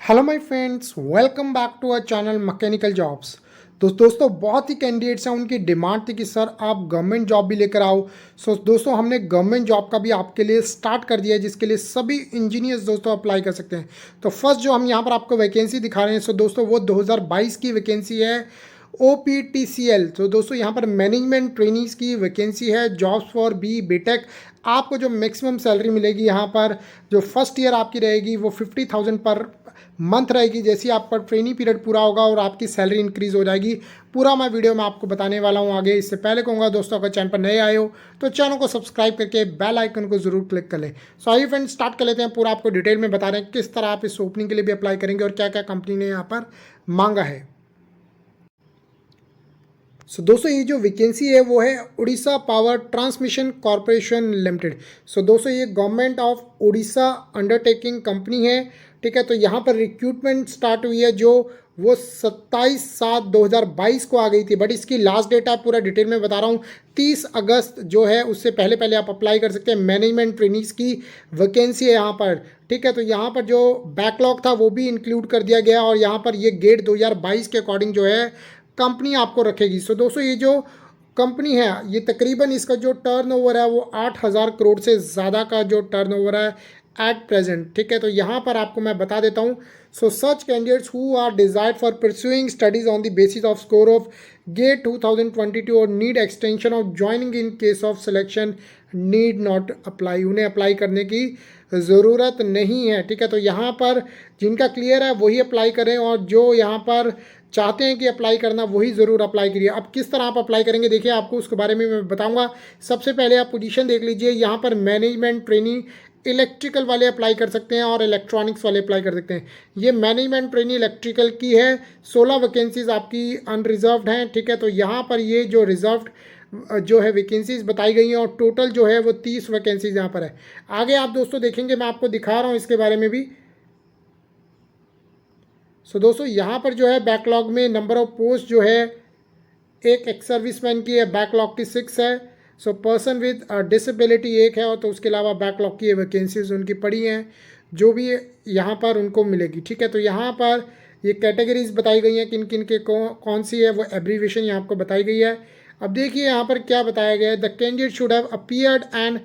Hello my friends, welcome back to our channel mechanical jobs. तो दोस्तों बहुत ही candidates हैं, उनकी डिमांड थी कि सर आप गवर्नमेंट जॉब भी लेकर आओ। सो दोस्तों हमने गवर्नमेंट जॉब का भी आपके लिए स्टार्ट कर दिया है, जिसके लिए सभी इंजीनियर्स दोस्तों अप्लाई कर सकते हैं। तो फर्स्ट जो हम यहाँ पर आपको वैकेंसी दिखा रहे हैं, सो दोस्तों वो 2022 की वैकेंसी है OPTCL। तो दोस्तों यहाँ पर मैनेजमेंट ट्रेनिंग्स की वैकेंसी है, जॉब्स फॉर बीटेक। आपको जो मैक्सिमम सैलरी मिलेगी यहाँ पर, जो फर्स्ट ईयर आपकी रहेगी वो 50,000 पर मंथ रहेगी। जैसे ही आपका ट्रेनिंग पीरियड पूरा होगा और आपकी सैलरी इंक्रीज़ हो जाएगी, पूरा मैं वीडियो में आपको बताने वाला हूँ आगे। इससे पहले कहूँगा दोस्तों, अगर चैनल पर नए आए हो तो चैनल को सब्सक्राइब करके बेल आइकन को जरूर क्लिक कर लें। सो आइए फ्रेंड्स, स्टार्ट कर लेते हैं। पूरा आपको डिटेल में बता रहे हैं किस तरह आप इस ओपनिंग के लिए भी अप्लाई करेंगे और क्या क्या कंपनी ने यहाँ पर मांगा है। सो दोस्तों ये जो वैकेंसी है वो है Orissa power transmission corporation limited. So दोस्तों ये government of Orissa undertaking company है, ठीक है। तो यहाँ पर रिक्रूटमेंट स्टार्ट हुई है जो वो 27/7/2022 को आ गई थी, बट इसकी लास्ट डेट आप पूरा डिटेल में बता रहा हूँ 30 अगस्त जो है, उससे पहले पहले आप अप्लाई कर सकते हैं। मैनेजमेंट ट्रेनिंग्स की वैकेंसी है यहाँ पर, ठीक है। तो यहाँ पर जो बैकलॉग था वो भी इंक्लूड कर दिया गया और यहाँ पर ये गेट 2022 के अकॉर्डिंग जो है कंपनी आपको रखेगी। सो दोस्तों ये जो कंपनी है ये तकरीबन इसका जो टर्नओवर है वो 8,000 करोड़ से ज़्यादा का जो टर्नओवर है एट प्रेजेंट, ठीक है। तो यहाँ पर आपको मैं बता देता हूँ। So such candidates who are desired for pursuing studies on the basis of score of GATE 2022 और need extension of joining in case of selection need not apply, उन्हें अप्लाई करने की ज़रूरत नहीं है, ठीक है। तो यहाँ पर जिनका क्लियर है वही अप्लाई करें और जो यहाँ पर चाहते हैं कि अप्लाई करना वही ज़रूर अप्लाई करिए। अब किस तरह आप अप्लाई करेंगे देखिए, आपको उसके बारे में मैं बताऊंगा। सबसे पहले आप पोजीशन देख लीजिए, यहाँ पर मैनेजमेंट ट्रेनी इलेक्ट्रिकल वाले अप्लाई कर सकते हैं और इलेक्ट्रॉनिक्स वाले अप्लाई कर सकते हैं। ये मैनेजमेंट ट्रेनी इलेक्ट्रिकल की है, 16 वैकेंसीज आपकी अनरिजर्व्ड हैं, ठीक है। तो यहाँ पर ये जो रिजर्व्ड जो है वैकेंसीज बताई गई हैं और टोटल जो है वो 30 वैकेंसीज यहाँ पर है। आगे आप दोस्तों देखेंगे, मैं आपको दिखा रहा हूँ इसके बारे में भी। सो दोस्तों यहाँ पर जो है बैकलॉग में नंबर ऑफ पोस्ट जो है एक एक्स सर्विसमैन की है, बैकलॉग की 6 है। सो पर्सन विद डिसेबिलिटी एक है, और तो उसके अलावा बैकलॉग की वैकेंसीज उनकी पड़ी हैं जो भी यहाँ पर उनको मिलेगी, ठीक है। तो यहाँ पर ये कैटेगरीज बताई गई हैं किन किन के कौन सी है, वो एब्रीविएशन यहाँ आपको बताई गई है। अब देखिए यहाँ पर क्या बताया गया है, the candidate should have appeared and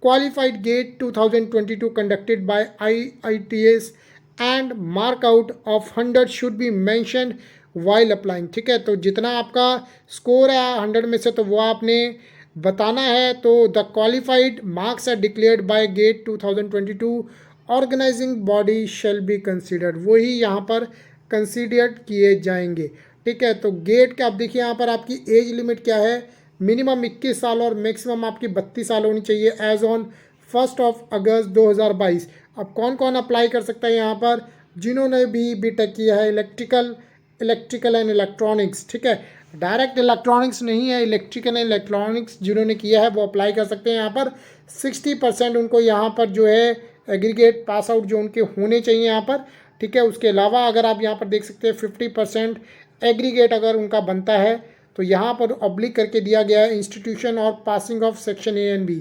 qualified GATE 2022 conducted by IITS and mark out of 100 should be mentioned while applying, ठीक है। तो जितना आपका स्कोर है 100 में से तो वो आपने बताना है। तो the qualified marks are declared by GATE 2022 organising body shall be considered, वही यहाँ पर कंसिडर्ड किए जाएंगे, ठीक है। तो गेट का आप देखिए यहाँ पर आपकी एज लिमिट क्या है, मिनिमम 21 साल और मैक्सिमम आपकी 32 साल होनी चाहिए एज ऑन 1 अगस्त 2022। अब कौन कौन अप्लाई कर सकता है यहाँ पर, जिन्होंने भी बीटेक किया है इलेक्ट्रिकल एंड इलेक्ट्रॉनिक्स, ठीक है। डायरेक्ट इलेक्ट्रॉनिक्स नहीं है, इलेक्ट्रिकल एंड इलेक्ट्रॉनिक्स जिन्होंने किया है वो अप्लाई कर सकते हैं। यहाँ पर 60% उनको यहाँ पर जो है एग्रीगेट पास आउट जो उनके होने चाहिए यहाँ पर, ठीक है। उसके अलावा अगर आप यहाँ पर देख सकते हैं 50% एग्रीगेट अगर उनका बनता है तो यहाँ पर ऑब्लिक करके दिया गया है इंस्टीट्यूशन और passing of section A and B।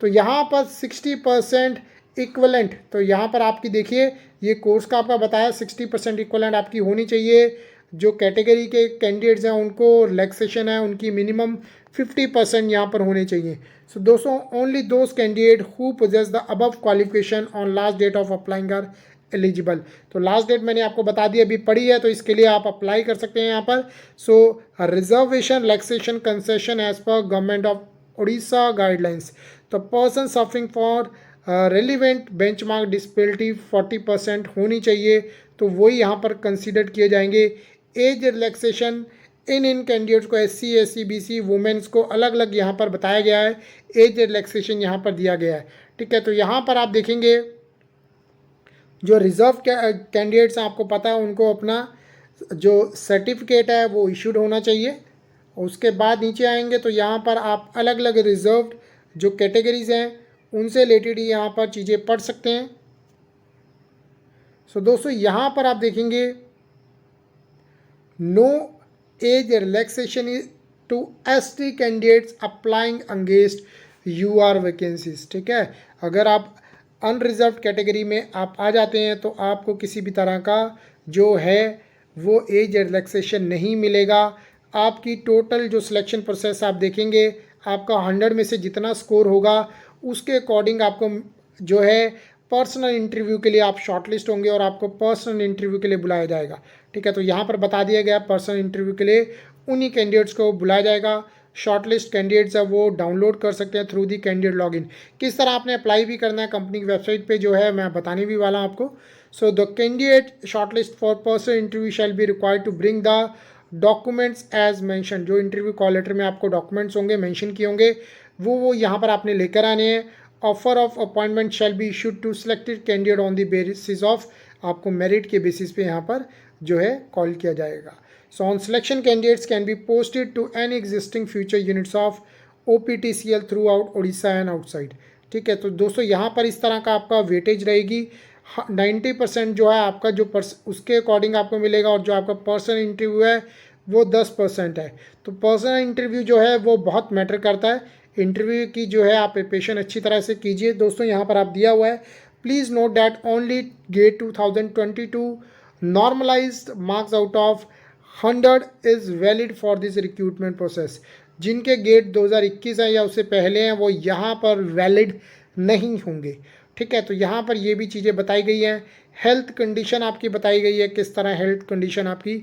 तो यहाँ पर 60% इक्वलेंट, तो यहाँ पर आपकी देखिए ये कोर्स का आपका बताया 60% इक्वलेंट आपकी होनी चाहिए। जो कैटेगरी के कैंडिडेट्स हैं उनको रिलैक्सेशन है, उनकी मिनिमम 50% यहाँ पर होने चाहिए। सो दोस्तों only those candidate who possess the above qualification on last date of applying are eligible. तो लास्ट डेट मैंने आपको बता दी, अभी पड़ी है, तो इसके लिए आप अप्लाई कर सकते हैं यहाँ पर। So reservation relaxation concession age पर गवर्नमेंट ऑफ उड़ीसा गाइडलाइंस, तो person suffering for relevant benchmark disability 40% होनी चाहिए, तो वही यहाँ पर कंसिडर किए जाएंगे। एज रिलैक्सेशन इन कैंडिडेट्स को SC SC BC वुमेन्स को अलग अलग यहाँ पर बताया गया है, एज रिलैक्सेशन यहाँ पर दिया गया है, ठीक है। तो यहाँ पर आप देखेंगे जो रिजर्व कैंडिडेट्स हैं आपको पता है उनको अपना जो सर्टिफिकेट है वो इशूड होना चाहिए। उसके बाद नीचे आएंगे तो यहाँ पर आप अलग अलग रिजर्व्ड जो कैटेगरीज हैं उनसे रिलेटेड ही यहाँ पर चीज़ें पढ़ सकते हैं। सो दोस्तों यहाँ पर आप देखेंगे no age relaxation to ST candidates applying against UR vacancies, ठीक है। अगर आप अनरिजर्व कैटेगरी में आप आ जाते हैं तो आपको किसी भी तरह का जो है वो एज रिलैक्सेशन नहीं मिलेगा। आपकी टोटल जो सिलेक्शन प्रोसेस आप देखेंगे, आपका 100 में से जितना स्कोर होगा उसके अकॉर्डिंग आपको जो है पर्सनल इंटरव्यू के लिए आप शॉर्टलिस्ट होंगे और आपको पर्सनल इंटरव्यू के लिए बुलाया जाएगा। ठीक है, तो यहाँ पर बता दिया गया पर्सनल इंटरव्यू के लिए उन्हीं कैंडिडेट्स को बुलाया जाएगा। शॉर्टलिस्ट कैंडिडेट्स है वो डाउनलोड कर सकते हैं थ्रू दी कैंडिडेट लॉगिन। किस तरह आपने अप्लाई भी करना है कंपनी की वेबसाइट पे जो है मैं बताने भी वाला हूँ आपको। So the candidate shortlist for personal interview shall be required to bring the documents as mention. जो इंटरव्यू कॉल लेटर में आपको डॉक्यूमेंट्स होंगे मेंशन किए होंगे वो यहाँ पर आपने लेकर आने हैं। Offer of appointment shall be issued to selected candidate on the basis of, आपको मेरिट के बेसिस पे यहाँ पर जो है कॉल किया जाएगा। So on selection candidates can be posted to any existing future units of OPTCL throughout Orissa and outside. ठीक है, तो दोस्तों यहाँ पर इस तरह का आपका वेटेज रहेगी। 90% जो है आपका जो उसके अकॉर्डिंग आपको मिलेगा और जो आपका पर्सनल इंटरव्यू है वो 10% है। तो पर्सनल इंटरव्यू जो है वो बहुत मैटर करता है। इंटरव्यू की जो है आप प्रिपरेशन अच्छी तरह से कीजिए। दोस्तों यहाँ पर आप दिया हुआ है, please note that only GATE 2022 normalised marks out of 100 is valid for this recruitment process. जिनके गेट 2021 है या उससे पहले हैं वो यहाँ पर वैलिड नहीं होंगे। ठीक है, तो यहाँ पर ये भी चीज़ें बताई गई हैं। हेल्थ कंडीशन आपकी बताई गई है, किस तरह हेल्थ कंडीशन आपकी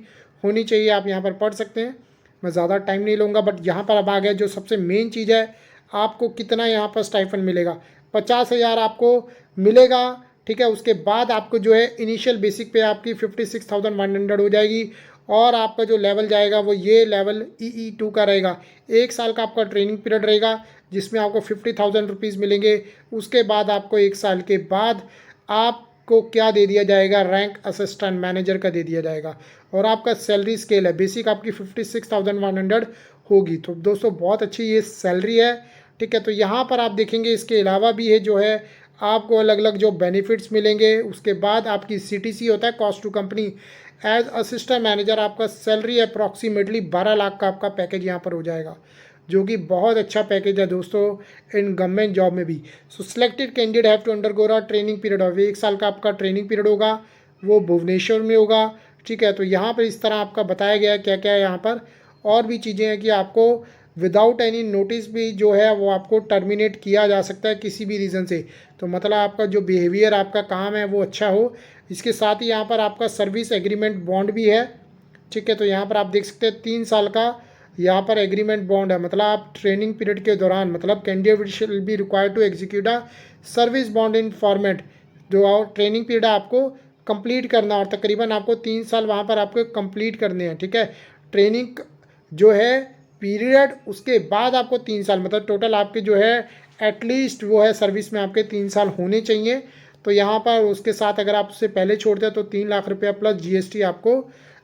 होनी चाहिए, आप यहाँ पर पढ़ सकते हैं। मैं ज़्यादा टाइम नहीं लूँगा, बट यहाँ पर अब आ गया जो सबसे मेन चीज़ है, आपको कितना यहाँ पर स्टाइफंड मिलेगा। 50,000 आपको मिलेगा। ठीक है, उसके बाद आपको जो है इनिशियल बेसिक पे आपकी 56,100 हो जाएगी और आपका जो लेवल जाएगा वो ये लेवल EE2 का रहेगा। 1 साल का आपका ट्रेनिंग पीरियड रहेगा जिसमें आपको 50,000 रुपीज़ मिलेंगे। उसके बाद आपको 1 साल के बाद आपको क्या दे दिया जाएगा, रैंक असिस्टेंट मैनेजर का दे दिया जाएगा और आपका सैलरी स्केल है, बेसिक आपकी 56,100 होगी। तो दोस्तों बहुत अच्छी ये सैलरी है। ठीक है, तो यहाँ पर आप देखेंगे इसके अलावा भी है जो है आपको अलग अलग जो बेनिफिट्स मिलेंगे। उसके बाद आपकी CTC होता है, cost to company. As assistant manager आपका सैलरी अप्रॉक्सीमेटली 12 लाख का आपका पैकेज यहाँ पर हो जाएगा, जो कि बहुत अच्छा पैकेज है दोस्तों इन गवर्नमेंट जॉब में भी। So selected candidate have to undergo a training period of 1 साल का आपका ट्रेनिंग पीरियड होगा, वो भुवनेश्वर में होगा। ठीक है, तो यहाँ पर इस तरह आपका बताया गया है क्या क्या है यहाँ पर। और भी चीज़ें हैं कि आपको विदाउट एनी नोटिस भी जो है वो आपको टर्मिनेट किया जा सकता है किसी भी रीज़न से। तो मतलब आपका जो बिहेवियर आपका काम है वो अच्छा हो। इसके साथ ही यहाँ पर आपका सर्विस एग्रीमेंट बॉन्ड भी है। ठीक है, तो यहाँ पर आप देख सकते हैं 3 साल का यहाँ पर एग्रीमेंट बॉन्ड है। मतलब आप ट्रेनिंग पीरियड के दौरान मतलब candidate will be required to execute a service bond in format. जो ट्रेनिंग पीरियड आपको कंप्लीट करना और तकरीबन आपको 3 साल वहाँ पर आपको कंप्लीट करने हैं। ठीक है, ट्रेनिंग जो है पीरियड उसके बाद आपको 3 साल मतलब टोटल आपके जो है एटलीस्ट वो है सर्विस में आपके 3 साल होने चाहिए। तो यहाँ पर उसके साथ अगर आप उससे पहले छोड़ते हैं तो 3 लाख रुपया प्लस GST आपको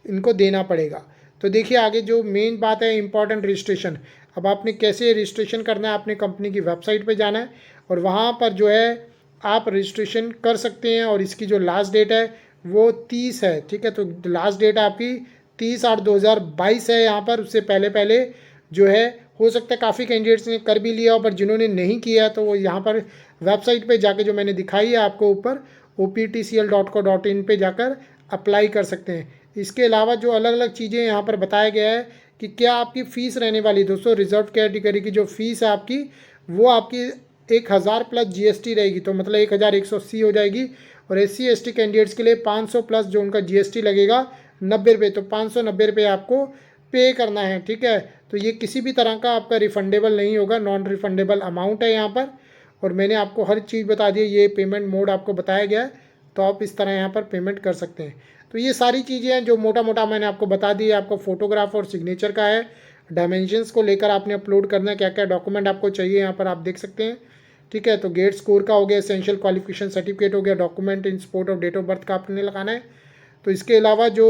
इनको देना पड़ेगा। तो देखिए आगे जो मेन बात है इंपॉर्टेंट रजिस्ट्रेशन। अब आपने कैसे रजिस्ट्रेशन करना है, आपने कंपनी की वेबसाइट पे जाना है और वहाँ पर जो है आप रजिस्ट्रेशन कर सकते हैं और इसकी जो लास्ट डेट है वो 30 है। ठीक है, तो लास्ट डेट आपकी 30/8/2022 है यहाँ पर। उससे पहले पहले जो है हो सकता है काफ़ी कैंडिडेट्स ने कर भी लिया हो, पर जिन्होंने नहीं किया तो वो यहाँ पर वेबसाइट पे जाके जो मैंने दिखाई है आपको ऊपर optcl.co.in पे जाकर अप्लाई कर सकते हैं। इसके अलावा जो अलग अलग चीज़ें यहाँ पर बताया गया है कि क्या आपकी फ़ीस रहने वाली। दोस्तों रिजर्व कैटेगरी की जो फ़ीस है आपकी वो आपकी 1,000 प्लस GST रहेगी, तो मतलब 1,180 हो जाएगी। और SC ST कैंडिडेट्स के लिए 500 प्लस जो उनका GST लगेगा 90 रुपये, तो 590 रुपये आपको पे करना है। ठीक है, तो ये किसी भी तरह का आपका रिफंडेबल नहीं होगा, नॉन रिफंडेबल अमाउंट है यहाँ पर। और मैंने आपको हर चीज़ बता दी, ये पेमेंट मोड आपको बताया गया है, तो आप इस तरह यहाँ पर पेमेंट कर सकते हैं। तो ये सारी चीज़ें हैं जो मोटा मोटा मैंने आपको बता दी है। आपको फोटोग्राफ और सिग्नेचर का है, डायमेंशंस को लेकर आपने अपलोड करना है, क्या क्या डॉक्यूमेंट आपको चाहिए यहाँ पर आप देख सकते हैं। ठीक है, तो गेट स्कोर का हो गया, एसेंशियल क्वालिफिकेशन सर्टिफिकेट हो गया, document in support of date of birth का आपने लगाना है। तो इसके अलावा जो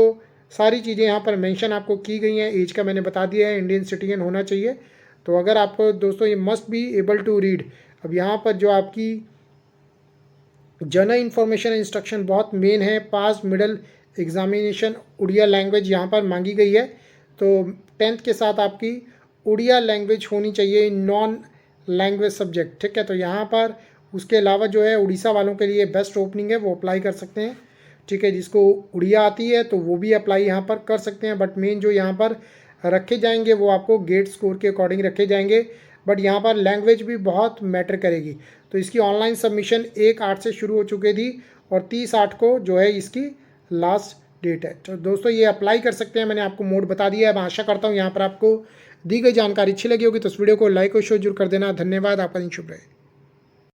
सारी चीज़ें यहाँ पर मेंशन आपको की गई हैं, एज का मैंने बता दिया है, इंडियन सिटीजन होना चाहिए। तो अगर आपको दोस्तों ये must be able to read. अब यहाँ पर जो आपकी जनरल इंफॉर्मेशन इंस्ट्रक्शन बहुत मेन है। Pass middle examination Odia language यहाँ पर मांगी गई है, तो 10th के साथ आपकी उड़िया लैंग्वेज होनी चाहिए, नॉन लैंग्वेज सब्जेक्ट। ठीक है, तो यहाँ पर उसके अलावा जो है उड़ीसा वालों के लिए बेस्ट ओपनिंग है, वो अप्लाई कर सकते हैं। ठीक है, जिसको उड़िया आती है तो वो भी अप्लाई यहाँ पर कर सकते हैं। बट मेन जो यहाँ पर रखे जाएंगे वो आपको गेट स्कोर के अकॉर्डिंग रखे जाएंगे। बट यहाँ पर लैंग्वेज भी बहुत मैटर करेगी। तो इसकी ऑनलाइन सबमिशन 1/8 से शुरू हो चुकी थी और 30/8 को जो है इसकी लास्ट डेट है। तो दोस्तों ये अप्लाई कर सकते हैं, मैंने आपको मोड बता दिया है। मैं आशा करता हूँ यहाँ पर आपको दी गई जानकारी अच्छी लगी होगी। तो इस वीडियो को लाइक और शेयर जरूर कर देना। धन्यवाद, आपका दिन शुभ रहे।